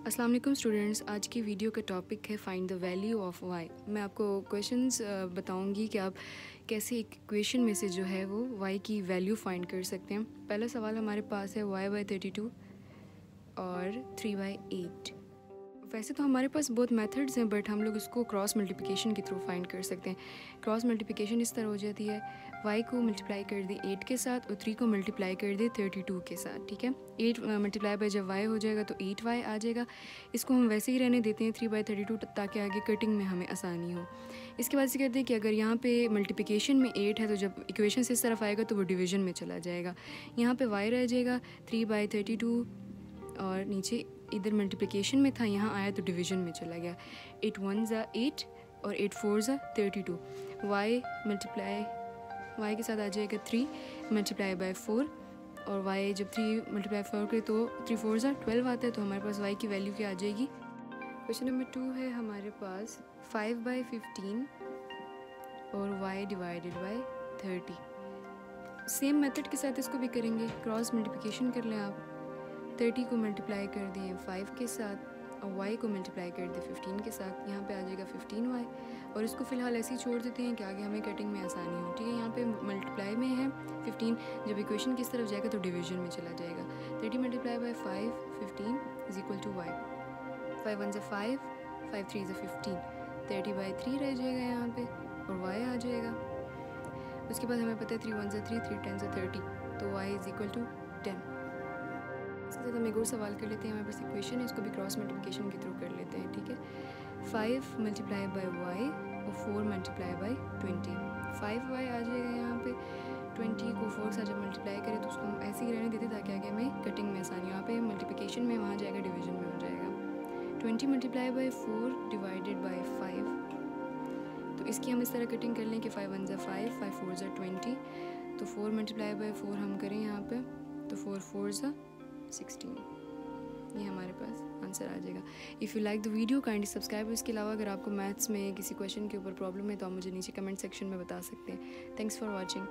अस्सलाम वालेकुम स्टूडेंट्स, आज की वीडियो का टॉपिक है find the value of Y. मैं आपको क्वेश्चंस बताऊंगी कि आप कैसे एक इक्वेशन में से जो है वो वाई की वैल्यू फाइंड कर सकते हैं। पहला सवाल हमारे पास है y/32 और 3/8। वैसे तो हमारे पास बहुत मेथड्स हैं, बट हम लोग इसको क्रॉस मल्टीप्लिकेशन के थ्रू फाइंड कर सकते हैं। क्रॉस मल्टीप्लिकेशन इस तरह हो जाती है, y को मल्टीप्लाई कर दे 8 के साथ और 3 को मल्टीप्लाई कर दे 32 के साथ। ठीक है, 8 मल्टीप्लाई बाय जब y हो जाएगा तो 8y आ जाएगा। इसको हम वैसे ही रहने देते हैं 3/32 ताकि आगे कटिंग में हमें आसानी हो। इसके बाद से कहते हैं कि अगर यहाँ पे मल्टीप्लिकेशन में 8 है तो जब इक्वेशन से इस तरफ आएगा तो वो डिवीजन में चला जाएगा। यहाँ पे y रह जाएगा 3/32 और नीचे इधर मल्टीप्लिकेशन में था, यहाँ आया तो डिवीजन में चला गया। 8 1 ज़ा 8 और 8 4 ज़ा 32। y के साथ आ जाएगा 3 मल्टीप्लाई बाय 4 और y जब 3 मल्टीप्लाई 4 करे तो 3 4 ज़ा 12 आता है। तो हमारे पास y की वैल्यू क्या आ जाएगी। क्वेश्चन नंबर 2 है हमारे पास 5/15 और y divided by 30। Same method के साथ इसको भी करेंगे, क्रॉस मल्टीप्लिकेशन कर लें आप। 30 को मल्टीप्लाई कर दिए 5 के साथ और y को मल्टीप्लाई कर दिए 15 के साथ, यहाँ पे आ जाएगा 15y। और इसको फ़िलहाल ऐसे ही छोड़ देते हैं कि आगे हमें कटिंग में आसानी हो। ठीक है, यहाँ पे मल्टीप्लाई में है 15, जब इक्वेशन किस तरफ जाएगा तो डिवीजन में चला जाएगा। 30 multiply by 5 15 is equal to y। 5 1 ज़ा 5 5 3 ज़ा 15, 30/3 रह जाएगा यहाँ पे और y आ जाएगा। उसके बाद हमें पता है 3 1 ज़ा 3 3 10 ज़ा 30, तो y इज इक्वल टू 10। इसके साथ हम एक और सवाल कर लेते हैं। हमारे पास इक्वेशन है, इसको भी क्रॉस मल्टीप्लिकेशन के थ्रू कर लेते हैं। ठीक है, 5 मल्टीप्लाई बाय y और 4 मल्टीप्लाई बाय 20, 5y आ जाएगा यहाँ पे। 20 को 4 से जब मल्टीप्लाई करें तो उसको हम ऐसे ही रहने देते ताकि आगे हमें कटिंग में आसानी। यहाँ पे मल्टीप्लिकेशन में वहाँ जाएगा डिवीजन में हो जाएगा। 20 मल्टीप्लाई बाय 4 डिवाइडेड बाय 5, तो इसकी हम इस तरह कटिंग कर लें कि 5 1 ज़ा 5 5 4 ज़ा 20, तो 4 मल्टीप्लाई बाय 4 हम करें यहाँ पे तो 4 4 ज़ा 16। ये हमारे पास आंसर आ जाएगा। If you like the video kindly subscribe. इसके अलावा अगर आपको मैथ्स में किसी क्वेश्चन के ऊपर प्रॉब्लम है तो आप मुझे नीचे कमेंट सेक्शन में बता सकते हैं। Thanks for watching.